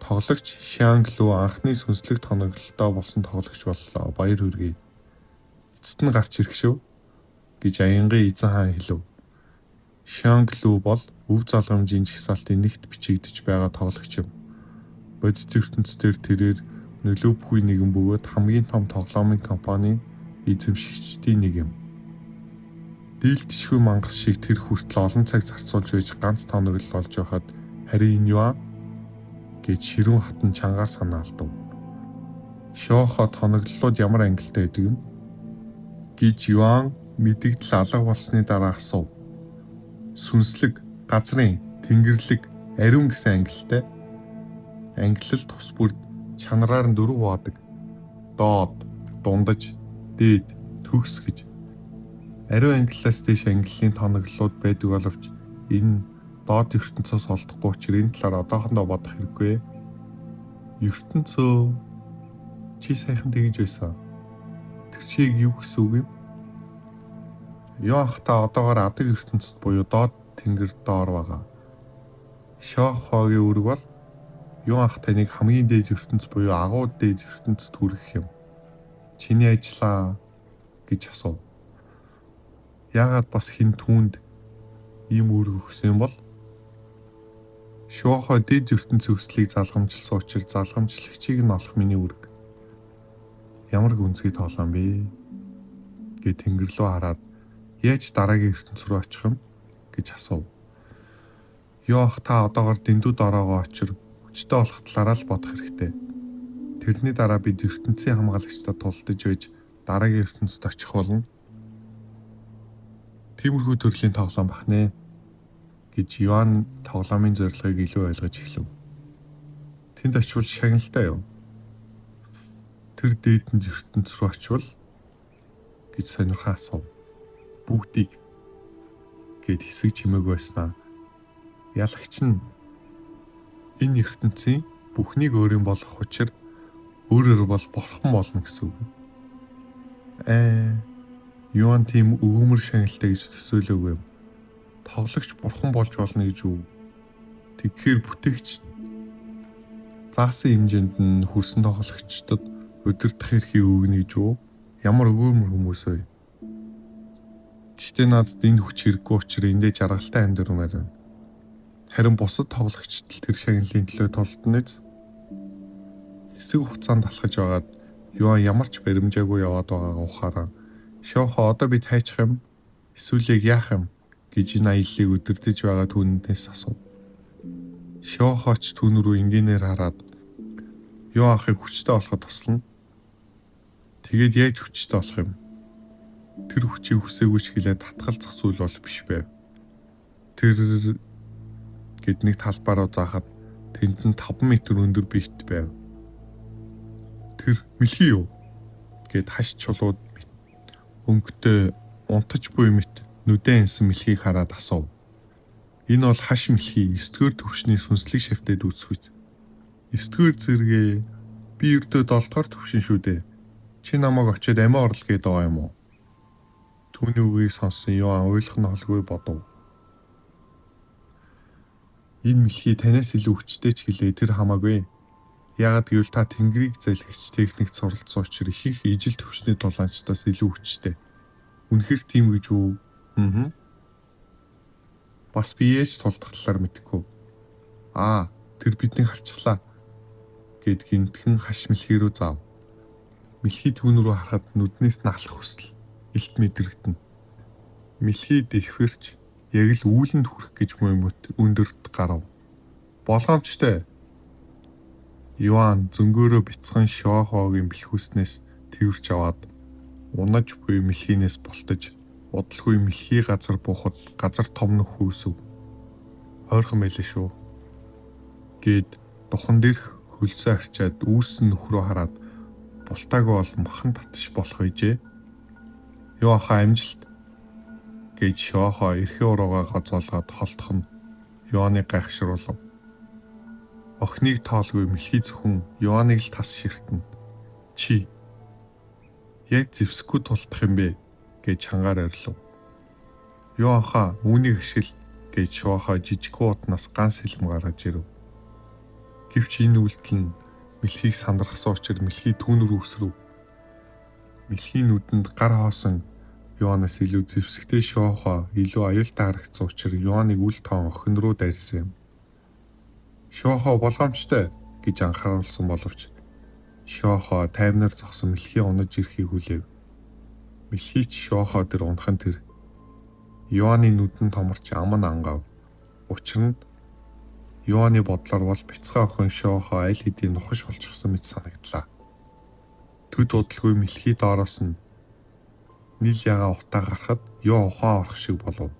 Тоглогч Шанг Лу анхны сүнслэг тоноглолтоо болсон тоглогч боллоо. Баяр хүргэе. Эцэст нь гарч ирэх шүү гэж Аянгын эзэн хаан хэлв. Шанг Лу бол өв залгамжийн жагсаалтын нэгт бичигдэж байгаа тоглогч юм. Бодит ертөнцийн тэрээр нөлөөгүй нэгэн бөгөөд хамгийн том тоглоомын компанийн эзэмшигчдийн нэг юм. Дийлдэшгүй мангас шиг тэр хүртэл олон цаг зарцуулж байж ганц тоноглол болж байхад харин энэ юу гэж ширүүн хатан чангаар санаа алдав. Шиохо тоноглолууд ямар ангилалтай байдаг юм гэж Юан мэдэгдэл алга болсны дараа асуув. Сүнслэг, газрын, тэнгэрлэг, ариун гэсэн ангилалтай. Ангилал тус бүрд чанараар нь 4 хувадаг. Доод, дундаж, дээд, төгс гэж. Ариун ангиллаас дэш ангиллын тоноглолууд байдаг боловч энэ доод ертөнцөөс олдохгүй учраас энэ талаар одоохондоо бодох хэрэггүй. ертөнцөө чи сайхан тэгж байсан. Тэр чиг юу гэсэн үг юм? Юу ах та одоогоор адаг ертөнцид буюу доод тэнгэр доор байгаа. Шохогийн үүрэг бол юу ах таныг хамгийн дээд ертөнц буюу агуу дээд ертөнцид хүргэх юм. Чиний ажлаа гэж асуув. Яагаад бас хин түүнд ийм үүрэг өгсөн юм бол? Шохо дээд ертөнцийн өслийг залгамжилсан учраас залгамжлагчийг нь олох миний үүрэг. Ямар гүнзгий тоолон бэ? Гэ тэнгэр рүү хараад яаж дараагийн ертөнц рүү очих юм гэж асуув. Юу ах та одоогоор дэндүүд ороогоо очир хүчтэй болох талаараа л бодох хэрэгтэй. Тэрний дараа бид ертөнцийн хамгаалагчдад тулдаж байж дараагийн ертөнцид очих болно. Тиймэрхүү төрлийн тоглоом бахнэ гэж Йоан тоглоомын зорилгыг илүү ойлгож эхлэв. Тэнд очивол шагналтай юу? Тэр дээдэнд ертөнц рүү очивол гэж сонирхон асуув. Бүгдийг гэд хэсэг чимээг байснаа. Ялагч нь энэ ертөнцийн бүхнийг өөрийн болгох учир өөрөөр бол бурхан болно гэсэн үг. Юан тийм өгөөмөр шагналтай гэж төсөөлөөгүй юм. Тоглогч бурхан болж болно гэж үү? Тэгэхээр бүтээгч заасан хэмжээнд нь хүрсэн тоглогчдод удирдах эрхийг өгнө гэж үү? Ямар өгөөмөр хүмүүс вэ? Гэхдээ надад энэ хүч хэрэггүй учраас эндээ жаргалтай амьдрмаар байна. Харин бусад тоглогчдод тэр шагналын төлөө толдно биз? Хэсэг хугацаанд алхаж байгаад Юан ямар ч баримжаагүй яваад байгаагаа ухаараа Шохо одоо бид хайчих юм? Эсвэл яах юм гэж энэ аяллыг өдөрдөж байгаа түүнээс асуув. Шохоч түүн рүү ингээнээр хараад юу ахыг хүчтэй болоход туслана. Тэгээд яаж хүчтэй болох юм? Тэр хүчийг хүсээгүй ч гэлээ татгалзах зүйл бол биш байв. Тэр гэд нэг талбараа заахад тэнд нь 5 метр өндөр биет байв. Тэр мэлхий юу? Гэд хаш чулууд өнгөтэй унтаж буй мэт нүдэн энсэн мэлхийг хараад асуув. Энэ бол хаш мэлхий 9-р төвшний сүнслэг шавьтад үүсвэж. 9-р зэрэгээ би өртөө 7-р төвшин шүү дээ. Чи намайг очиод амиа орлоо гээд байгаа юм уу? Түүний үгийг сонссон Йоан ойлгох нь холгүй бодов. Энэ мэлхий танаас илүү хүчтэй ч гэлээ тэр хамаагүй. Яагаад гэвэл та тэнгэрийг залгигч техникт суралцсан учраас их ижил төвчний дулаанчдаас илүү хүчтэй. Үнэхээр тийм гэж үү? Бас би ээж тулдах талаар мэдэхгүй. Тэр биднийг харчлаа гэд гинтхэн хаш мэлхий рүү заав. Мэлхий түүн рүү харахад нүднээс нь алах хүсэл илт мэдрэгдэнэ. Мэлхий дэвхэрч яг л үүлэнд хүрэх гэж мөмөт өндөрт гарав. Болгоомжтой. Йоан зөнгөөрөө бяцхан Шохогийн бэлхүүснээс тэрвэрч аваад унаж буй мэлхийнээс болтож удалгүй мэлхий газар буухад газар том нөх үүсв. Хойрхон байлаа шүү. Гэд духан дээрх хөлсөө арчаад үүсэн нөх рүү хараад бултаагүй бол махан татш болох үйжээ. Юу ахаа амжилт гэж Шохо эрхээ уруугаа гоцоолгоод холтох нь Йоаныг гайхшруулв. Охиныг тоолгүй мэлхий зөвхөн Йоаныг л тас ширтэн. Чи яг зэвсэхгүй тулдах юм бэ гэж хангаар орилов. Юу ахаа үүнийг ашигла гэж Шохо жижиг уутнаас ганц хэлм гаргаж ирэв. Гэвч энэ үйлдэл нь мэлхийг сандрахсан учраас мэлхий түүн рүү өсрөв. Мэлхий нүдэнд гар хоосон Йоанаас илүү зэвсэгтэй Шохо илүү аюултай харагдсан учраас Йоаныг үл тоон охин руу дайрсан юм. Шохо болгоомжтой гэж анхааруулсан боловч Шохо таймнаар зогсон мэлхий унаж ирэхийг хүлээв. Мэлхий ч Шохо дээр унахын тэр Йоаны нүдэн томорч ам нь ангав. Учир нь Йоаны бодлоор бол бяцхан охин Шохо аль хэдийн нухаш болчихсон мэт санагдлаа. Төд удалгүй мэлхий доороос нь нийл ягаа утаа гарахад Йоо ухаан орох шиг болов.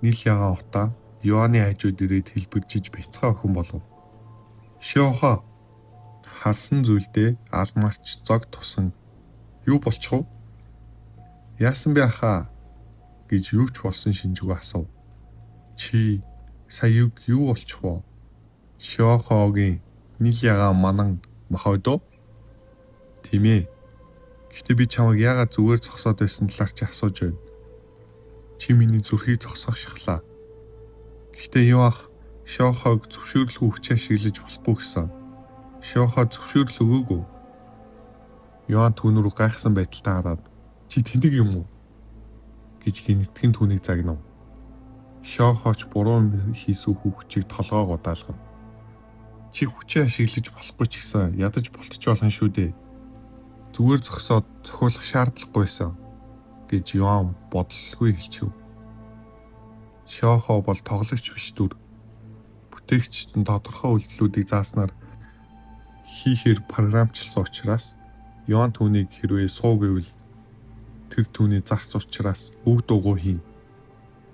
Нийл ягаа утаа Йоаны хажууд ирээд хэлбэржиж бяцхан охин болов. Шохо харсан зүйлдээ алмарч зог тусан юу болчих вэ? Яасан бэ ахаа гэж юу ч болсон шинжгүй асуув. Чи сая юу болчих вэ? Шохогийн нэг ягаа манан махайдоо. Тийм ээ. Гэхдээ би чамайг яагаад зүгээр зогсоод байсан талаар чи асууж байна. Чи миний зүрхийг зогсоох шахлаа. Гэхдээ юу ах Шохог зөвшөөрлгүй хүч ашиглаж болохгүй гэсэн. Шохоо зөвшөөрөл өгөөгүй. Йоан түүн рүү гайхсан байдалтай хараад чи тэнэг юм уу гэж гинэтгэн түүнийг загнав. Шохооч буруу хийсэн хүүхчийг толгоог удаалгав. Чи хүчээ ашиглаж болохгүй ч гэсэн ядаж болтож болно шүү дээ. Зүгээр зогсоод цохиулах шаардлагагүйсэн гэж Йоан бодлолгүй хэлчихв. Шохоо бол тоглогч биш дүр. Бүтээгчд нь тодорхой үйлдэлүүдийг зааснаар хийхээр програмчлсан учраас Йоан түүнийг хэрвээ суу гэвэл тэр түүний зарц учраас үг дуугүй хийн.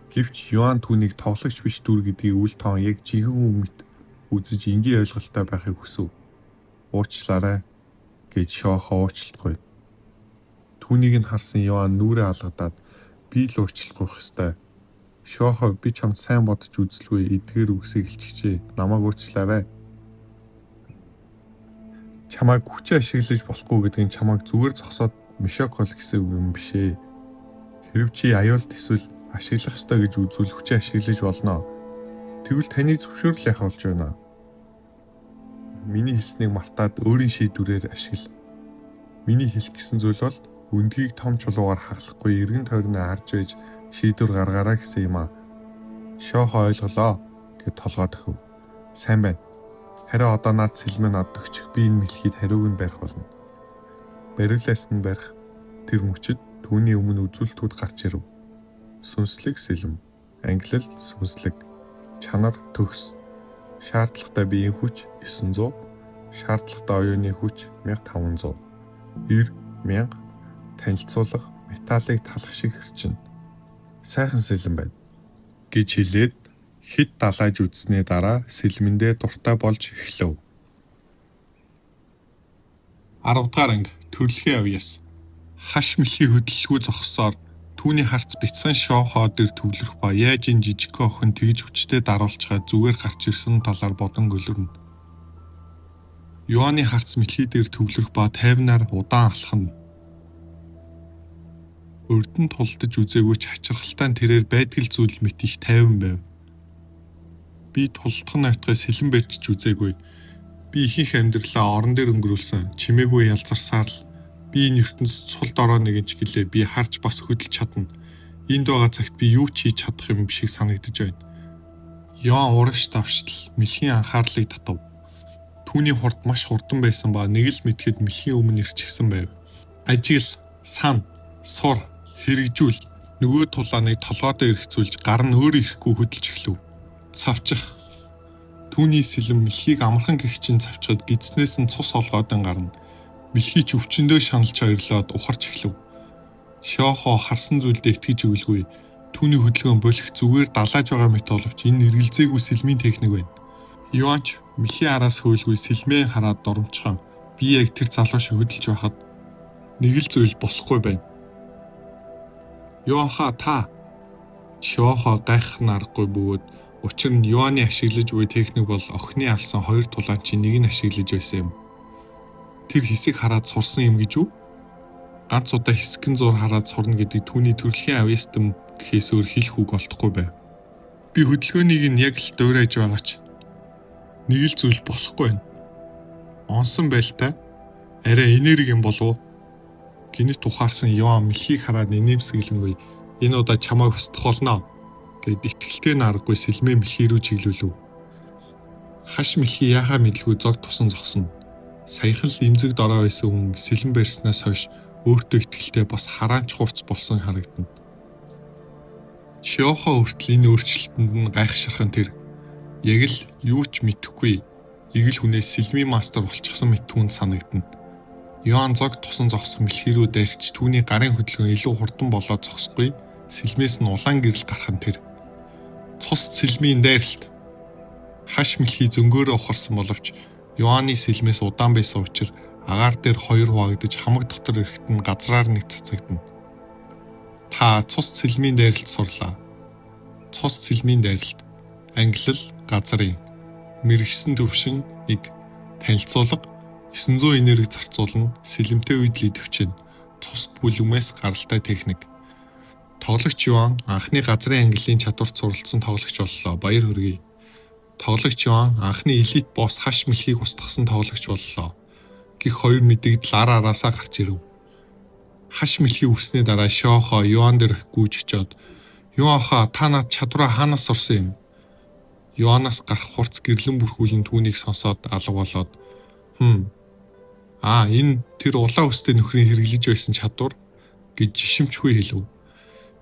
Гэвч Йоан түүнийг тоглогч биш дүр гэдгийг үл тоон яг жинхэнэ өмнөд үзэж энгийн ойлголттой байхыг хүсв. Уучлаарай гэж Шохоо уучлахгүй. Түүнийг нь харсан Йоан нүрээ алгадаад би л уучлахгүй хэвээр. Шохоо би чамд сайн бодож үзлгүй эдгээр үгсийг хэлчихжээ. Намайг уучлаарай. Чамайг хүчээ ашиглаж болохгүй гэдэг нь чамайг зүгээр зогсоод мишок хол гэсэн үг юм бишээ. Хэрв чи аюулт эсвэл ашиглах ёстой гэж үзвэл хүчээ ашиглаж болно. Тэгвэл таны зөвшөөрөл яах болж байна? Миний хэлснийг мартаад өөрийн шийдвэрээр ашигла. Миний хэлэх гэсэн зүйл бол өндгийг том чулуугаар хаглахгүй эргэн тойрноо харж байж шийдвэр гаргаарай гэсэн юм аа. Шохоо ойлголоо гэд толгой төхөв. Сайн байна. Харин одоо наад сэлмээ над өгчих би энэ мэлхийд хариуг нь барих болно. Барилаас нь барих тэр мөчөд түүний өмнө үзүүлэлтүүд гарч ирэв. Сүнслэг сэлэм, англил сүнслэг, чанар төгс, шаардлагатай биеийн хүч 900, шаардлагатай оюуны хүч 1500, 1000, танилцуулга, металлыг талах шиг хэрчнэ. Сайхан сэлэм байна гэж хэлээд хит далайж үзснээ дараа сэлмэндээ дуртай болж эхлэв. 10 дугаар анги төрөлхийн авьяас. Хаш мэлхий хөдөлгөө зогссоор түүний харц бяцхан Шохоо дээр төвлөрөх ба яаж энэ жижигхэн охин тэгж хүчтэй даруулчгаа зүгээр гарч ирсэн талаар бодон өлөрнө. Йоаны харц мэлхий дээр төвлөрөх ба тайвнаар удаан алхана. Өрдөнд тулдаж үзээгүй ч хачирхалтай тэрээр байдгал зүйл мэт их тайван байв. Би тулдах нойтгой сэлэн барьж үзээгүй. Би ихэнх амьдралаа орон дээр өнгөрүүлсэн. Чимээгүй ялзарсаар л би энэ ертөнцид сул дорой нэгэнч гэлээ би харж бас хөдөлж чадна. Энд байгаа цагт би юу ч хийж чадах юм шиг санагдаж байна. Йоан урагш давшдал мэлхийн анхаарлыг татав. Түүний хурд маш хурдан байсан ба нэг л мэдхэд мэлхийн өмнө ирчихсэн байв. Ажигл, сан, сур, хэрэгжүүл нөгөө тулааныг толгойдоо эргэцүүлж гар нь өөр ирэхгүй хөдөлж эхлэв. Цавчих. Түүний сэлэм мэлхийг амархан гихчин цавчхад гидснээс нь цус олгоодон гарна. Мэлхий ч өвчнөдөө шаналж ойрлоод ухарч эхлэв. Шохоо харсан зүйлдээ итгэж өгөлгүй. Түүний хөдөлгөөн болох зүгээр далайж байгаа мэт боловч энэ эргэлзээгүй сэлмийн техник байна. Йоанч мэлхий араас хөөлгүй сэлмээ хараад доромчхон би яг тэр залуу шиг хөдөлж байхад нэг л зүйл болохгүй байна. Йоха та Шохоо гайхах аргагүй бөгөөд учир нь Йоаны ашиглаж буй техник бол охины алсан хоёр тулаанчийн нэг нь ашиглаж байсан юм. Тэр хэсэг хараад сурсан юм гэж үү? Ганц удаа хэсгэн зур хараад сурна гэдэг түүний төрөлхийн авьяастан гэхээс өөр хэлэх үг олдохгүй байв. Би хөдөлгөөнийг нь яг л дуурайж байгаа ч нэг л зүйл болохгүй байна. Онсон байлтай арай энерги юм болов уу? Гинэт ухаарсан Йоан мэлхийг хараад инээмсэглэнгүй энэ удаа чамайг хүсдэх болно гэд итгэлтэй наргагүй сэлмээ мэлхий рүү чиглүүлв. Хаш мэлхий яхаа мэдлгүй зог тусан зогсно. Саяхан л имзэг дорой байсан хүн сэлэн барьснаас хойш өөртөө итгэлтэй бас хараанч хурц болсон харагдана. Шохоо хүртэл энэ өөрчлөлтөнд нь гайхширхан тэр яг л юу ч мэдэхгүй игэл хүнээс сэлмийн мастер болчихсон мэт түүнд санагдана. Йоан зог тусан зогсох мэлхий рүү дайрч түүний гарын хөдөлгөөн илүү хурдан болоод зогсохгүй сэлмээс нь улаан гэрэл гарах нь тэр. Цус сэлмийн дайралт. Хаш мэлхий зөнгөөрөө ухарсан боловч Йоаны сэлмээс удаан байсан учраас агаар дээр хоёр хуваагдаж хамаг дотор ирэхэд нь газраар нэг цацагдана. Та цус сэлмийн дайралт сурлаа. Цус сэлмийн дайралт. Англил газрын мэрэгсэн төвшин 1 танилцуулга 900 энерги зарцуулна, сэлэмтэй үед л идэвчин цусд бүлэмээс гаралтай техник. Тоглогч Юан анхны газрын ангиллын чадварт суралцсан тоглогч боллоо. Баяр хүргэе. Тоглогч Юан анхны элит босс хаш мэлхийг устгасан тоглогч боллоо. Гэх хоёр мэдэгдэл ар араасаа гарч ирэв. Хаш мэлхийг үснээ дараа Шохо Юан дээр гүйж очиод "Юаха, та над чадвараа хаанаас сурсан юм?" Юанаас гарах хурц гэрлэн бүрхүүлэн түүнийг сонсоод алга болоод энэ тэр улаан үстэй нөхрийн хэрэглэж байсан чадвар гэж жишимчгүй хэлв.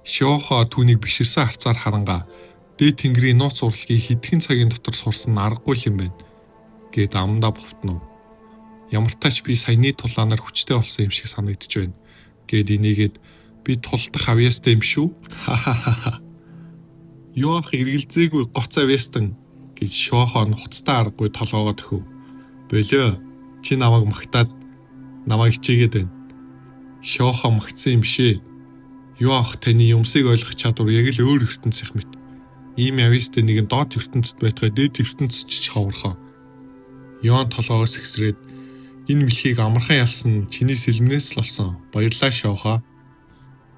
Шохо түүнийг биширсэн харцаар харангаа дээд тэнгэрийн нууц урлагийг хэдхэн цагийн дотор сурсан нь аргагүй юм байна гэд амдаа бовтнов. Ямар ч тач би саяны тулаанаар хүчтэй болсон юм шиг санагдаж байна гэд инээгээд би тулдах авьяастай юм шүү. Юах эргэлзээгүй гоц авьяастан гэж Шохо нухацтай аргагүй толгоогоо төхөв. Болоо чи намайг магтаад намайг хичээгээд байна. Шохо магтсан юм шээ. Юах таны юмсыг ойлгох чадвар яг л өөр ертөнцийнх мэт. Ийм авьяастай нэг нь доод ертөнцид байтугай дээд ертөнцид ч ховорхон. Юан толгоогоос ихсрээд энэ мэлхийг амархан ялсан чиний сэлмнээс л болсон. Баярлалаа Шохо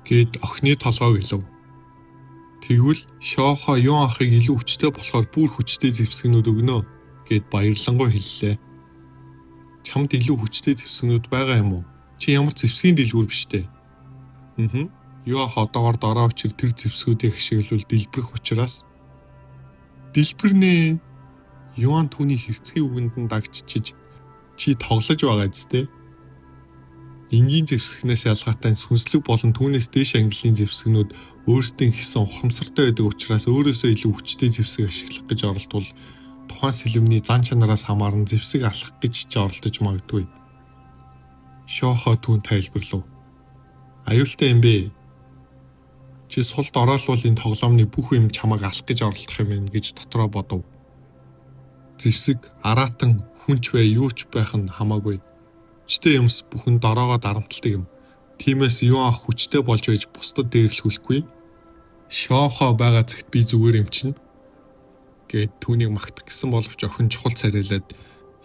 гэд охины толгойг илв. Тэгвэл Шохо Юан ахыг илүү хүчтэй болохоор бүр хүчтэй зэвсгэнүүд өгнө гэд баярлангуй хэллээ. Чамд илүү хүчтэй зэвсгэнүүд байгаа юм уу? Чи ямар зэвсгийн дэлгүүр биш дээ. Юах одоогоор дорой учир тэр зэвсгүүдийг ашиглавал дэлбэрэх учраас дэлбэрнэ. Юан түүний хэрцгий үгэнд нь дагчиж чи тоглож байгаа зү? Энгийн зэвсгнээс ялгаатай сүнслэг болон түүнээс дээш ангиллын зэвсгнүүд өөрсдийн хийсэн ухамсартай байдаг учраас өөрөөсөө илүү хүчтэй зэвсэг ашиглах гэж оролдвол тухайн сэлэмний зан чанараас хамааран зэвсэг алхах гэж ч оролдож магадгүй. Шохо түүн тайлбарлав. Аюултай юм бэ? Чи сулд ороолвол энэ тоглоомны бүх юм чамайг алах гэж оролдох юм байна гэж дотроо бодов. Зэвсэг араатан хүнч бай юу ч байх нь хамаагүй. Хүчтэй юмс бүхэн дороогоо дарамталдаг юм. Тиймээс юу ах хүчтэй болж байж бусдад дээрлэхүүлэхгүй. Шохо байгаа цагт би зүгээр юм чинь гэд түүнийг магтах гэсэн боловч охин чухал царайлаад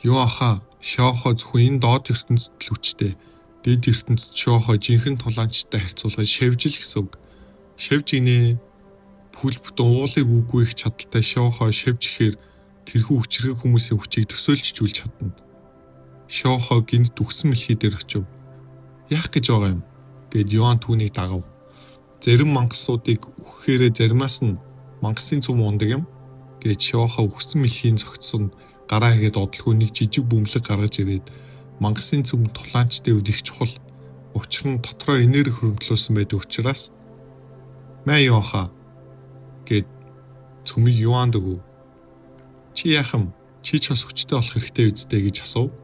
юу аха Шохо зөвхөн энэ доод ертөнцид л хүчтэй. Дээд ертөнцид Шохо жинхэнэ тулаанчтай харьцуулахад шавжил гэсэн үг. Шавж гинэ. Бүл бүтэн уулыг үгүй их чадaltaй Шохо шавж ихээр тэрхүү хүчрэг хүмүүсийн хүчийг төсөөлжүүлж чадна. Шохо гинт үхсэн мэлхий дээр очив. Яах гэж байгаа юм гэд Юан түүнийг дагав. Зарим мангасуудыг үхэхээрээ заримаас нь мангасын цөм ундаг юм гэд Шохо үхсэн мэлхийн зогтсон гараа хийгээд одлохыг жижиг бөмбөлөг гаргаж ирээд мангасын цөм тулаанчтай үед их чухал. Учир нь дотроо энерги хөрөнгөлөөсөн байдаг учраас "Мэй Юаха" гэд цөмийг Юанд өгөв. "Чи яах юм? Чи ч бас хүчтэй болох хэрэгтэй үстэй" гэж асуув.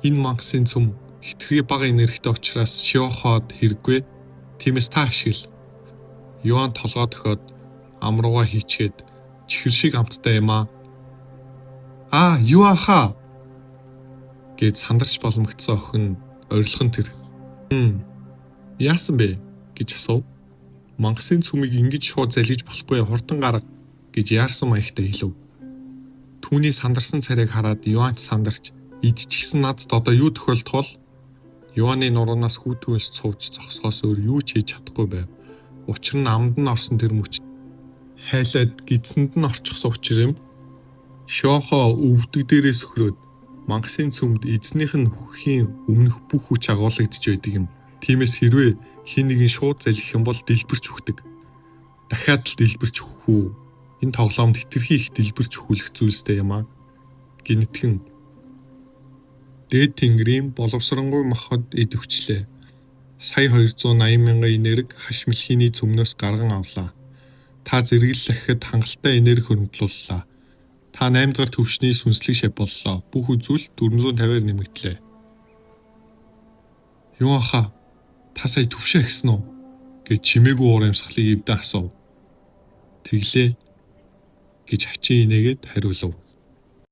Энэ мангасын цөм хитрхи бага энергитэй учраас Шоход хэрэггүй. Тиймээс та ашигла. Юан толгой төхөөд амрууга хийчгээд чихэр шиг амттай юм аа. Юаха гэд сандарч боломгдсон охин орилхон тэр. Яасан бэ гэж асуув. Мангасын цөмийг ингэж шууд залгиж болохгүй хурдан гарга гэж яарсан маягтай хэлв. Түүний сандарсан царайг хараад Юан ч сандарч идчихсэн надад одоо юу тохиолдох бол? Юаны нуранаас хүүтүүнс цууж зогсохоос өөр юу ч хийж чадахгүй байв. Учир нь амд нь орсон тэр мөч хайлаад гидсэнд нь орчихсон учир юм. Шохо өвдөг дээрээс өхрөөд мангасын цөмд эзнийх нь хүхийн өмнөх бүх хүч агуулгадж байдаг юм. Тиймээс хэрвээ хин нэгэн шууд залхих юм бол дэлбэрч өгдөг. Дахиад л дэлбэрч өгөх үү? Энэ тоглоомд хитрхи их дэлбэрч өгөх зүйлстэй юм аа. Гинтгэн дээд тэнгэрийн боловсронгуй махад идэвчлээ. Сая 280 мянган энерги хаш мэлхийний цөмнөөс гарган авлаа. Та зэрэглэл ахиад хангалттай энерги хөрөнгөлүүллээ. Та 8 дахь төвшний сүнслэг шав боллоо. Бүх үзүүл 450-аар нэмэгдлээ. Юу аха? Та сая төвшөө ихсэн үү? Гэж чимээгүй уур амьсгалыг эвдэн асуув. Тэглээ гэж хачин инээгээд хариулв.